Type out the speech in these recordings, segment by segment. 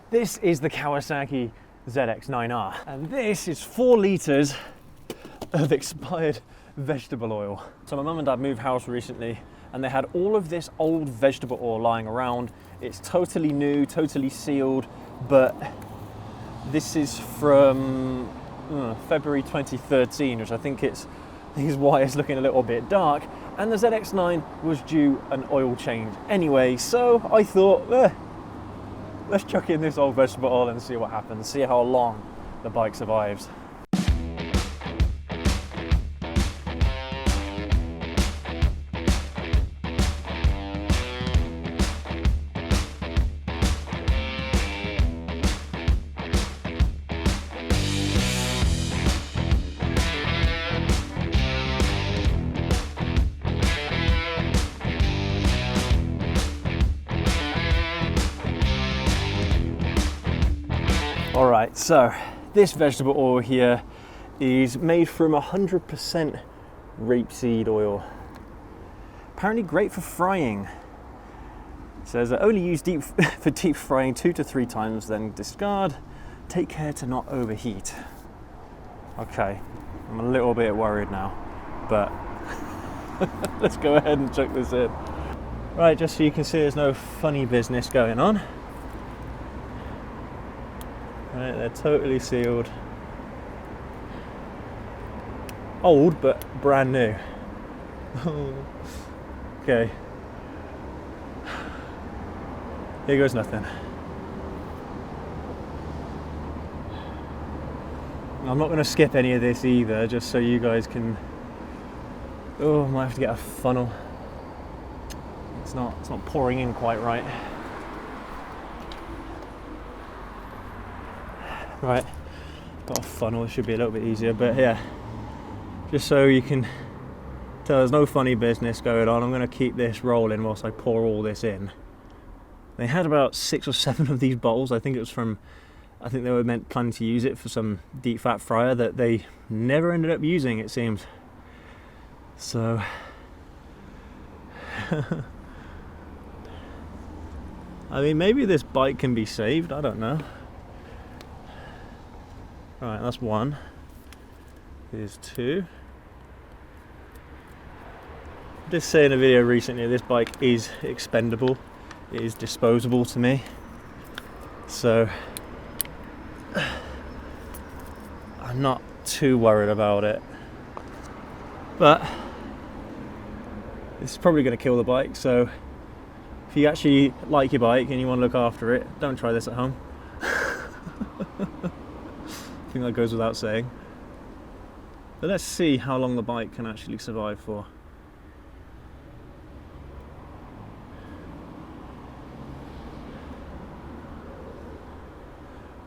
This is the Kawasaki ZX-9R, and this is 4 litres of expired vegetable oil. So my mum and dad moved house recently, and they had all of this old vegetable oil lying around. It's totally new, totally sealed, but this is from February 2013, which I think is why it's looking a little bit dark. And the ZX-9 was due an oil change anyway, so I thought, let's chuck in this old vegetable oil and see what happens, see how long the bike survives. Alright, so this vegetable oil here is made from 100% rapeseed oil. Apparently great for frying. It says only use for deep frying 2 to 3 times, then discard. Take care to not overheat. Okay, I'm a little bit worried now, but let's go ahead and chuck this in. Right, just so you can see there's no funny business going on. Right, they're totally sealed. Old, but brand new. Okay. Here goes nothing. I'm not going to skip any of this either, just so you guys can... Oh, I might have to get a funnel. It's not pouring in quite right. Right, got a funnel, it should be a little bit easier, but yeah, just so you can tell there's no funny business going on, I'm going to keep this rolling whilst I pour all this in. They had about 6 or 7 of these bottles. I think they were planning to use it for some deep fat fryer that they never ended up using, it seems. So I mean, maybe this bike can be saved, I don't know. Right, that's 1. Here's 2. I did say in a video recently, this bike is expendable. It is disposable to me. So I'm not too worried about it. But this is probably going to kill the bike, so if you actually like your bike and you want to look after it, don't try this at home. I think that goes without saying. But let's see how long the bike can actually survive for.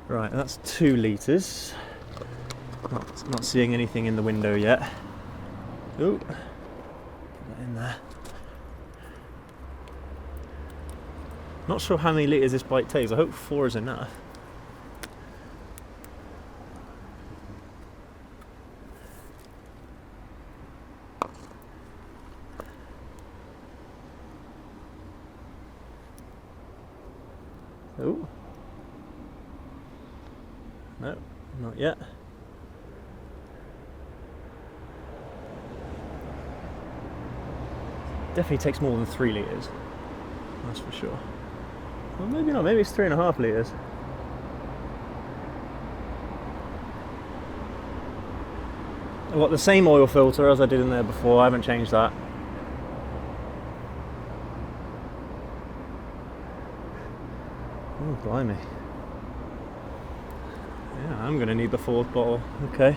Right, that's 2 litres. Not seeing anything in the window yet. Ooh, put that in there. Not sure how many litres this bike takes. I hope 4 is enough. Oh, no, not yet. Definitely takes more than 3 litres, that's for sure. Well, maybe not, maybe it's 3.5 litres. I've got the same oil filter as I did in there before, I haven't changed that. Oh, blimey. Yeah, I'm going to need the 4th bottle. Okay.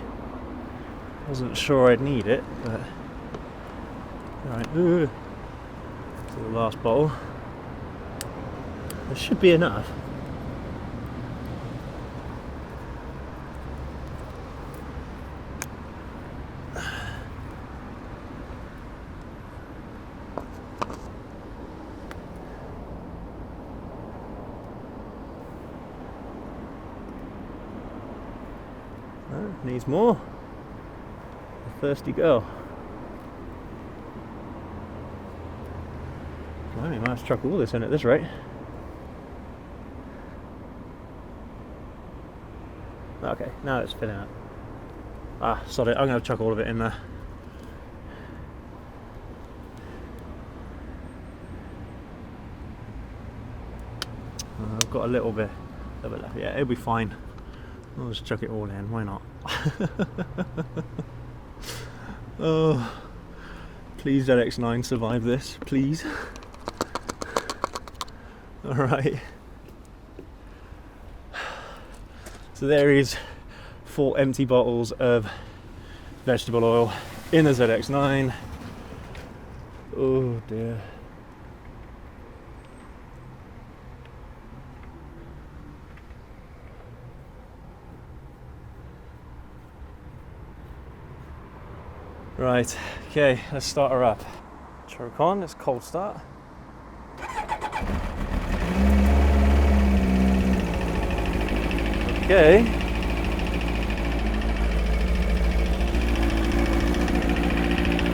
Wasn't sure I'd need it, but... Alright, to the last bottle. There should be enough. Oh, needs more. A thirsty girl. I might have to chuck all this in at this rate. Okay, now it's filling up. Ah, sorry, I'm going to chuck all of it in there. I've got a little bit left. Yeah, it'll be fine. I'll just chuck it all in. Why not? Oh, please ZX-9 survive this, please. All right. So there is 4 empty bottles of vegetable oil in the ZX-9. Oh dear. Right, okay, let's start her up. Choke on, let's cold start. Okay.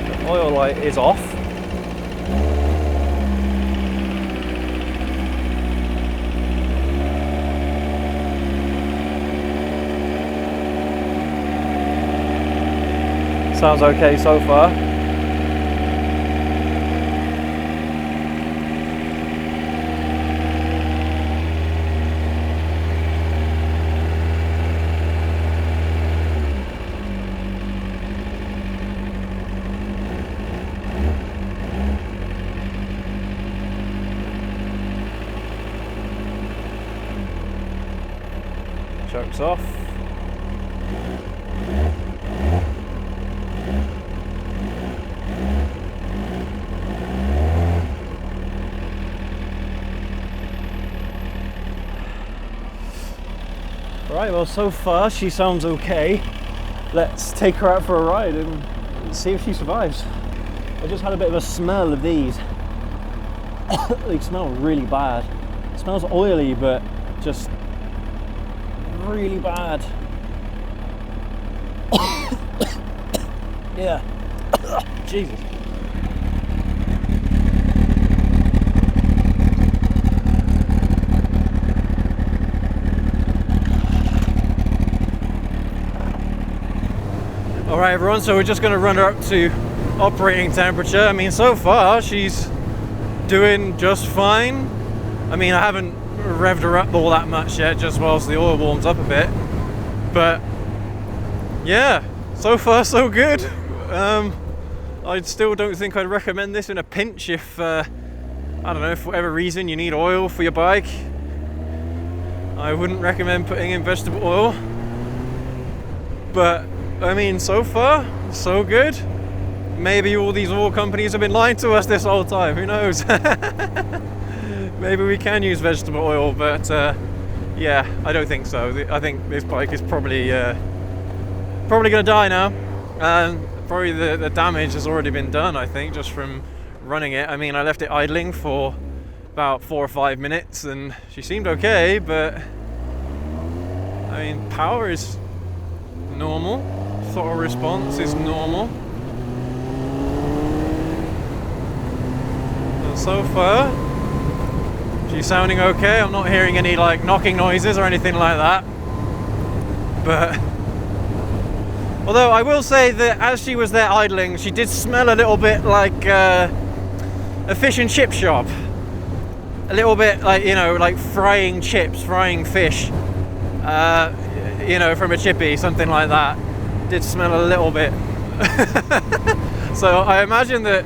The oil light is off. Sounds okay so far. Chokes off. Right, well, so far she sounds okay. Let's take her out for a ride and see if she survives. I just had a bit of a smell of these. They smell really bad. It smells oily, but just really bad. Yeah. Jesus. Alright everyone, so we're just going to run her up to operating temperature. I mean, so far she's doing just fine. I mean, I haven't revved her up all that much yet, just whilst the oil warms up a bit. But yeah, so far so good. I still don't think I'd recommend this in a pinch if, I don't know, for whatever reason you need oil for your bike. I wouldn't recommend putting in vegetable oil. But I mean, so far, so good. Maybe all these oil companies have been lying to us this whole time, who knows? Maybe we can use vegetable oil, but yeah, I don't think so. I think this bike is probably going to die now. Probably the damage has already been done, I think, just from running it. I mean, I left it idling for about 4 or 5 minutes and she seemed okay, but I mean, power is normal. Throttle response is normal. And so far, she's sounding okay. I'm not hearing any like knocking noises or anything like that. But although I will say that as she was there idling, she did smell a little bit like a fish and chip shop. A little bit like, you know, like frying chips, frying fish. You know, from a chippy, something like that. Did smell a little bit. So I imagine that,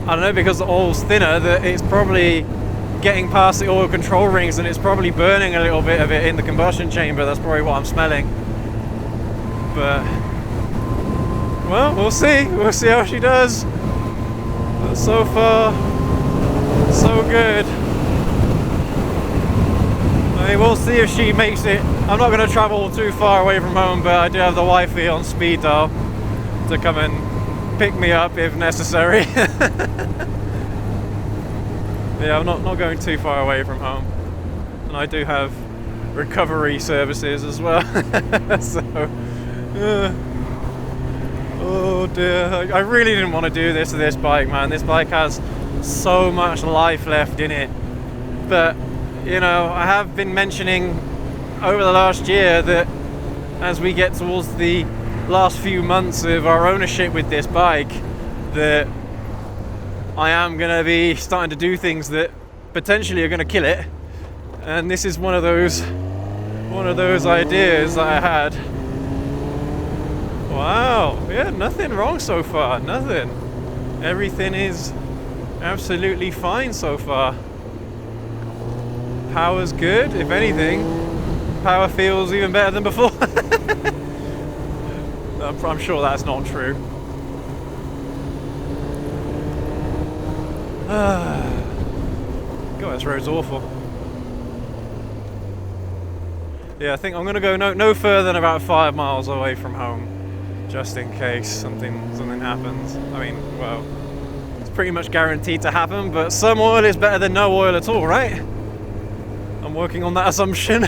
I don't know, because the oil's thinner, that it's probably getting past the oil control rings and it's probably burning a little bit of it in the combustion chamber. That's probably what I'm smelling. But well, we'll see how she does. But so far, so good. I mean, we'll see if she makes it. I'm not going to travel too far away from home, but I do have the wifey on speed dial to come and pick me up if necessary. Yeah, I'm not going too far away from home, and I do have recovery services as well. So, oh dear, I really didn't want to do this to this bike, man. This bike has so much life left in it, but you know, I have been mentioning over the last year that as we get towards the last few months of our ownership with this bike that I am going to be starting to do things that potentially are going to kill it, and this is one of those ideas that I had. Wow, yeah, nothing wrong so far, nothing. Everything is absolutely fine so far. Power's good, if anything. Power feels even better than before. I'm sure that's not true. God, this road's awful. Yeah, I think I'm gonna go no further than about 5 miles away from home, just in case something happens. I mean, well, it's pretty much guaranteed to happen, but some oil is better than no oil at all, right? I'm working on that assumption.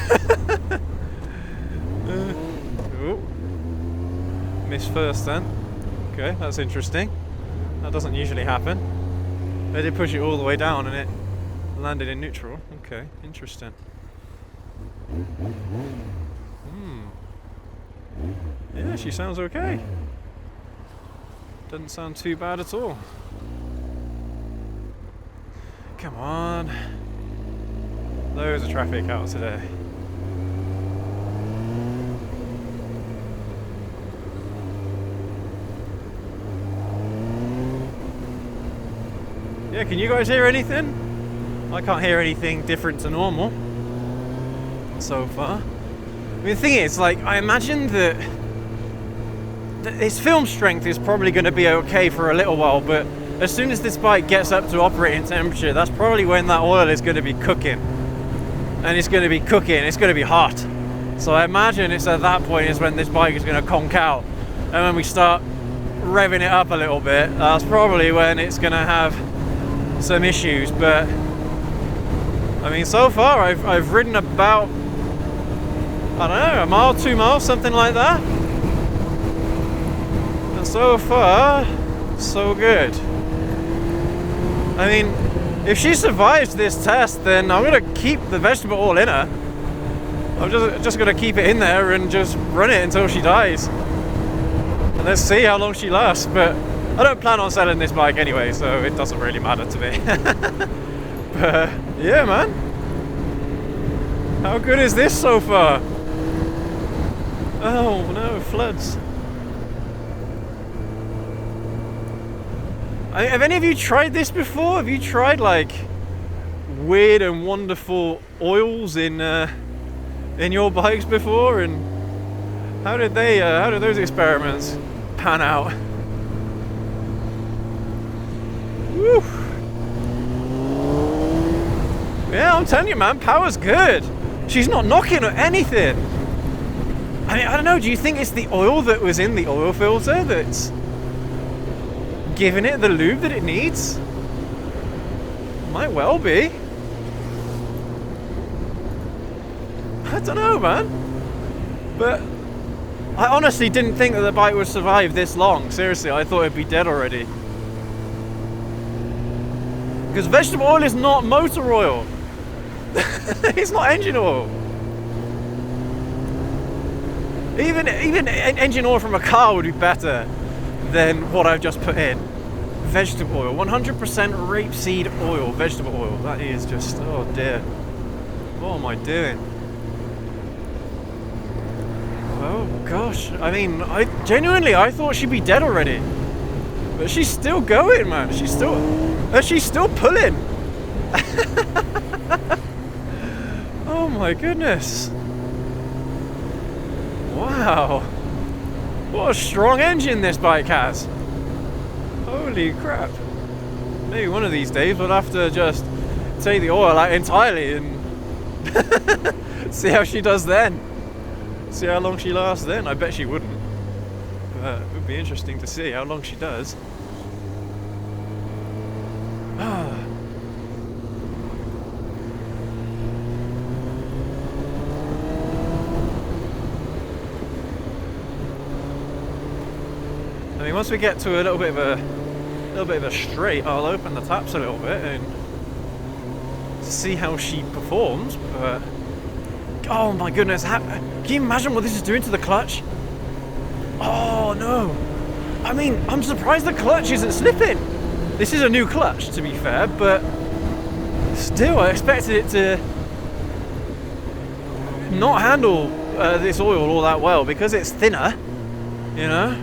Missed first then. Okay, that's interesting. That doesn't usually happen. They did push it all the way down and it landed in neutral. Okay, interesting. Yeah, she sounds okay. Doesn't sound too bad at all. Come on. Loads of traffic out today. Yeah, can you guys hear anything? I can't hear anything different to normal so far. I mean, the thing is, like, I imagine that its film strength is probably going to be okay for a little while, but as soon as this bike gets up to operating temperature, that's probably when that oil is going to be cooking. And it's going to be cooking, it's going to be hot. So I imagine it's at that point is when this bike is going to conk out. And when we start revving it up a little bit, that's probably when it's going to have some issues. But I mean, so far I've ridden about, I don't know, a mile, 2 miles, something like that. And so far, so good. I mean, if she survives this test, then I'm going to keep the vegetable oil in her. I'm just going to keep it in there and just run it until she dies. And let's see how long she lasts. But I don't plan on selling this bike anyway, so it doesn't really matter to me. But yeah, man. How good is this so far? Oh no, floods. Have any of you tried this before? Have you tried like weird and wonderful oils in your bikes before? And how did those experiments pan out? Woo. Yeah, I'm telling you, man, power's good. She's not knocking or anything. I mean, I don't know, do you think it's the oil that was in the oil filter that's giving it the lube that it needs? Might well be. I don't know, man. But I honestly didn't think that the bike would survive this long. Seriously, I thought it'd be dead already. Because vegetable oil is not motor oil. It's not engine oil. Even engine oil from a car would be better than what I've just put in. Vegetable oil, 100% rapeseed oil, vegetable oil. That is just, oh dear. What am I doing? Oh gosh, I mean, I thought she'd be dead already. But she's still going, man. She's still pulling. Oh my goodness. Wow. What a strong engine this bike has. Holy crap. Maybe one of these days we'll have to just take the oil out entirely and see how she does then. See how long she lasts then. I bet she wouldn't. But it would be interesting to see how long she does. I mean, once we get to a little bit of a straight, I'll open the taps a little bit and see how she performs. But Oh my goodness, can you imagine what this is doing to the clutch? Oh no. I mean, I'm surprised the clutch isn't slipping. This is a new clutch, to be fair, but still, I expected it to not handle this oil all that well because it's thinner, you know?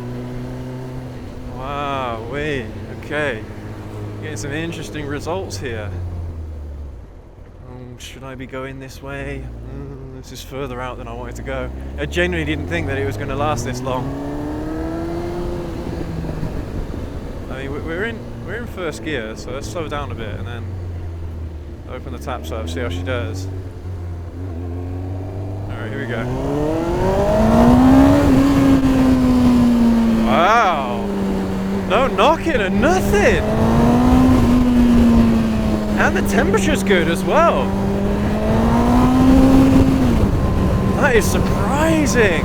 Wow, wait, okay. Getting some interesting results here. Should I be going this way? This is further out than I wanted to go. I genuinely didn't think that it was going to last this long. I mean, we're in first gear, so let's slow down a bit and then open the taps up, see how she does. Alright, here we go. Wow! No knocking or nothing! And the temperature's good as well. That is surprising.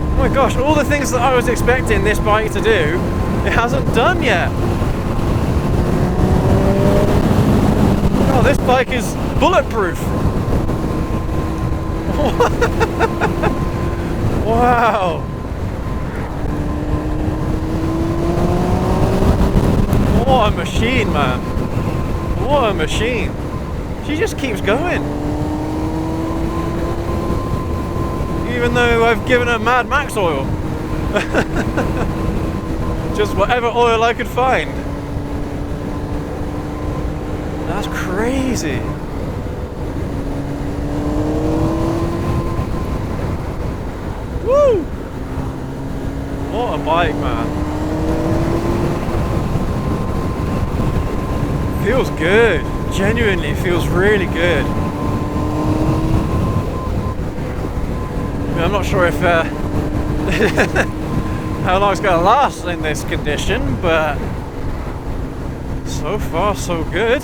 Oh my gosh, all the things that I was expecting this bike to do, it hasn't done yet. Oh, this bike is bulletproof. Wow. What a machine, man. What a machine. She just keeps going. Even though I've given her Mad Max oil. Just whatever oil I could find. That's crazy. Woo! What a bike, man. Feels good. Genuinely feels really good. I mean, I'm not sure if how long it's going to last in this condition, but so far so good.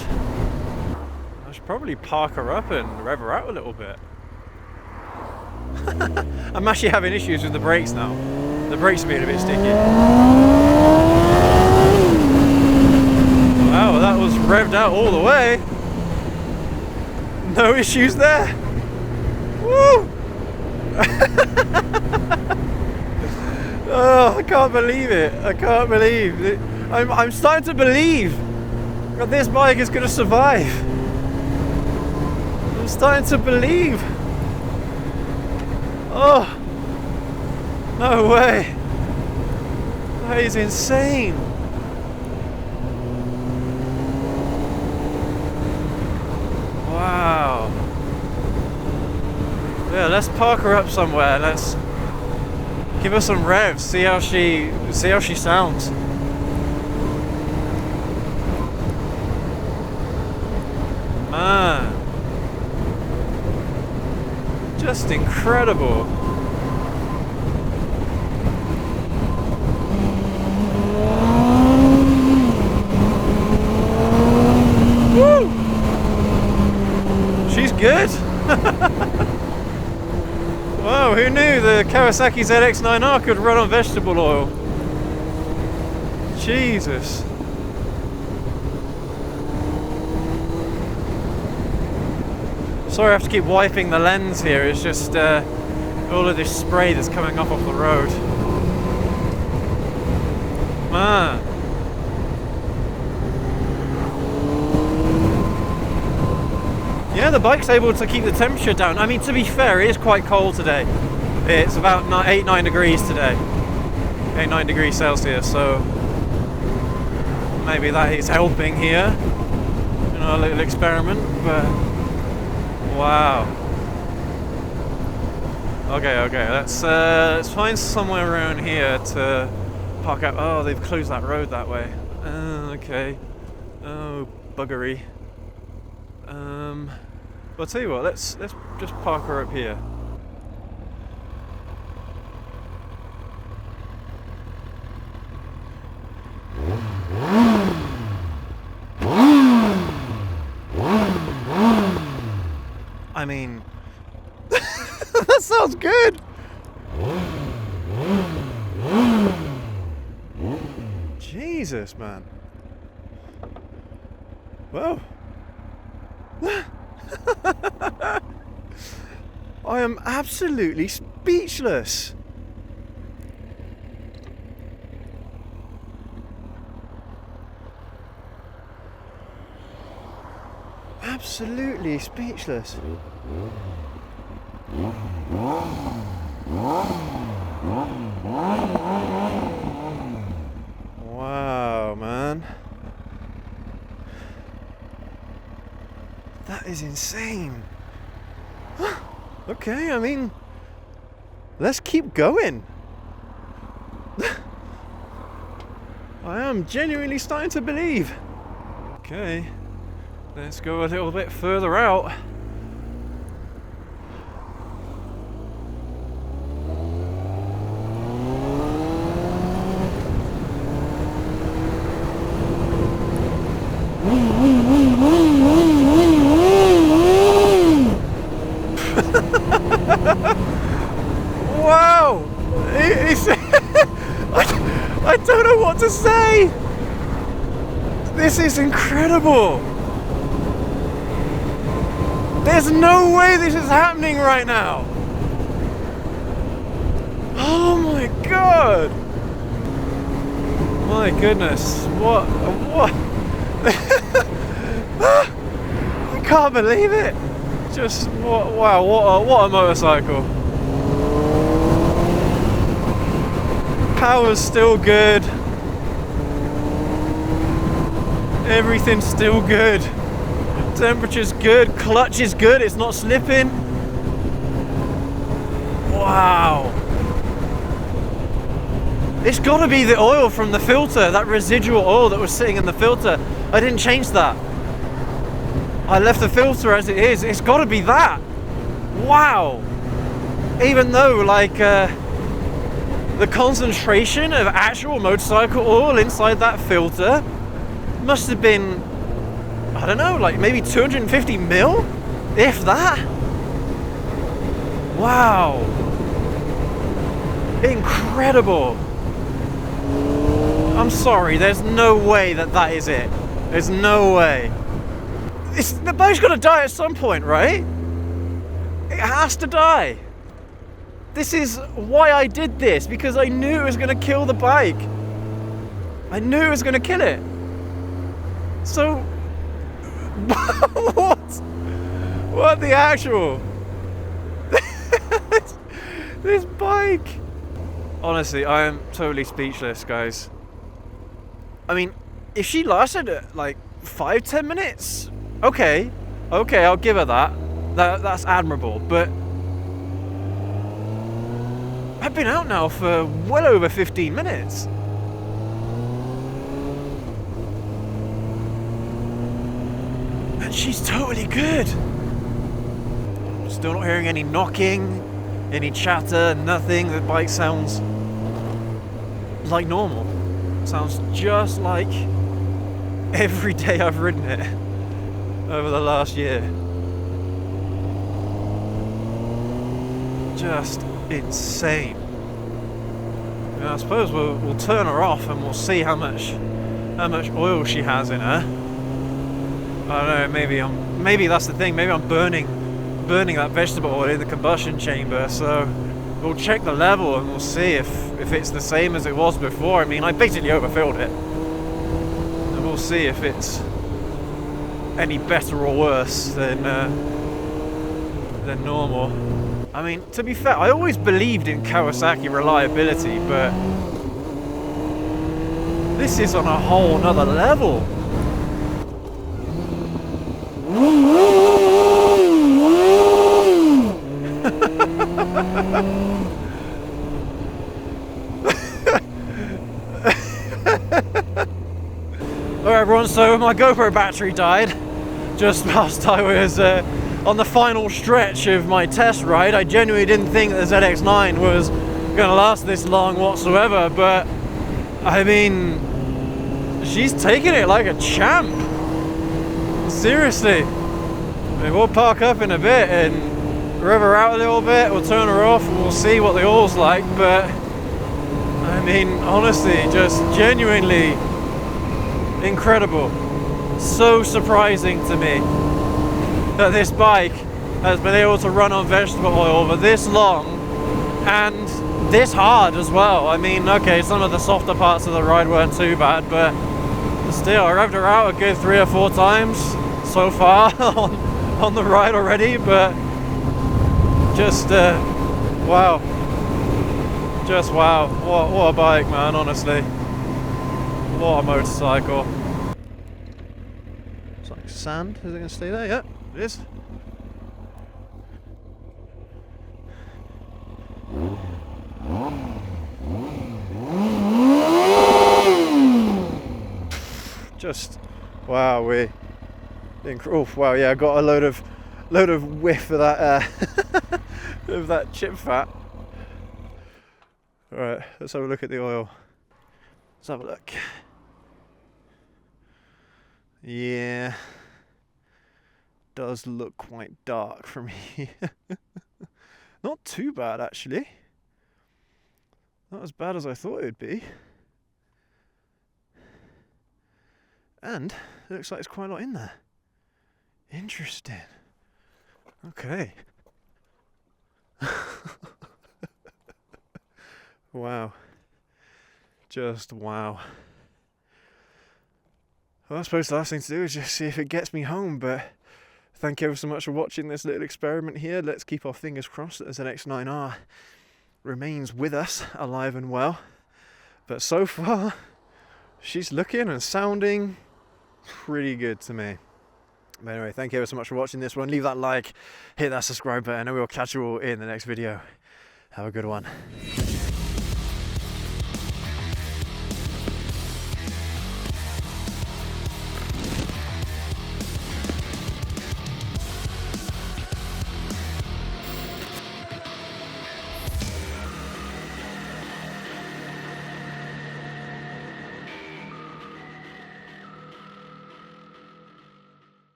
I should probably park her up and rev her out a little bit. I'm actually having issues with the brakes now. The brakes are being a bit sticky. Wow, that was revved out all the way. No issues there. Woo! Oh, I can't believe it. I can't believe it. I'm starting to believe that this bike is going to survive. I'm starting to believe. Oh, no way. That is insane. Wow. Yeah, let's park her up somewhere. Let's give her some revs. See how she sounds. Man, just incredible. Woo! She's good. Wow, who knew the Kawasaki ZX-9R could run on vegetable oil? Jesus. Sorry I have to keep wiping the lens here, it's just all of this spray that's coming off the road. Man. Yeah, the bike's able to keep the temperature down. I mean, to be fair, it is quite cold today. It's about 8-9 degrees today. 8-9 degrees Celsius, so maybe that is helping here. You know, a little experiment, but wow. Okay, let's find somewhere around here to park out. Oh, they've closed that road that way. Okay. Oh, buggery. I'll tell you what, let's just park her up here. I mean, that sounds good. Jesus, man. Whoa. I am absolutely speechless. Absolutely speechless. Wow, man. That is insane. Okay, I mean, let's keep going. I am genuinely starting to believe. Okay, let's go a little bit further out. Wow! I don't know what to say! This is incredible! There's no way this is happening right now! Oh my god! My goodness, what? I can't believe it! Just, wow, what a motorcycle. Power's still good. Everything's still good. Temperature's good. Clutch is good. It's not slipping. Wow. It's got to be the oil from the filter. That residual oil that was sitting in the filter. I didn't change that. I left the filter as it is. It's got to be that. Wow. Even though, like, the concentration of actual motorcycle oil inside that filter must have been, I don't know, like maybe 250 mil, if that. Wow. Incredible. I'm sorry, there's no way that is it. There's no way. The bike's got to die at some point, right? It has to die. This is why I did this, because I knew it was going to kill the bike. I knew it was going to kill it. So, what the actual? This bike. Honestly, I am totally speechless, guys. I mean, if she lasted like 5-10 minutes, okay, I'll give her that. That's admirable, but I've been out now for well over 15 minutes. And she's totally good. Still not hearing any knocking, any chatter, nothing. The bike sounds like normal. Sounds just like every day I've ridden it over the last year. Just insane. I suppose we'll turn her off and we'll see how much oil she has in her. I don't know. Maybe that's the thing. Maybe I'm burning that vegetable oil in the combustion chamber. So we'll check the level and we'll see if it's the same as it was before. I mean, I basically overfilled it, and we'll see if it's any better or worse than normal. I mean, to be fair, I always believed in Kawasaki reliability, but this is on a whole nother level. Alright everyone, so my GoPro battery died just whilst I was on the final stretch of my test ride. I genuinely didn't think that the ZX-9 was going to last this long whatsoever, but I mean, she's taking it like a champ. Seriously. I mean, we'll park up in a bit and rev her out a little bit, we'll turn her off and we'll see what the oil's like, but I mean, honestly, just genuinely incredible. So surprising to me. that this bike has been able to run on vegetable oil for this long and this hard as well. I mean, okay, some of the softer parts of the ride weren't too bad, but still, I revved her out a good 3 or 4 times so far on the ride already, but just wow. Just wow. What a bike, man, honestly. What a motorcycle. It's like sand. Is it going to stay there? Yeah, it is. Just wow, oh wow, yeah, I got a load of whiff of that of that chip fat. All right, let's have a look at the oil. Let's have a look. Yeah, does look quite dark from here. Not too bad actually. Not as bad as I thought it would be. And it looks like there's quite a lot in there. Interesting. Okay. Wow. Just wow. Well, I suppose the last thing to do is just see if it gets me home, but thank you ever so much for watching this little experiment here. Let's keep our fingers crossed that the ZX-9R remains with us, alive and well. But so far, she's looking and sounding pretty good to me. But anyway, thank you ever so much for watching this one. Leave that like, hit that subscribe button, and we'll catch you all in the next video. Have a good one.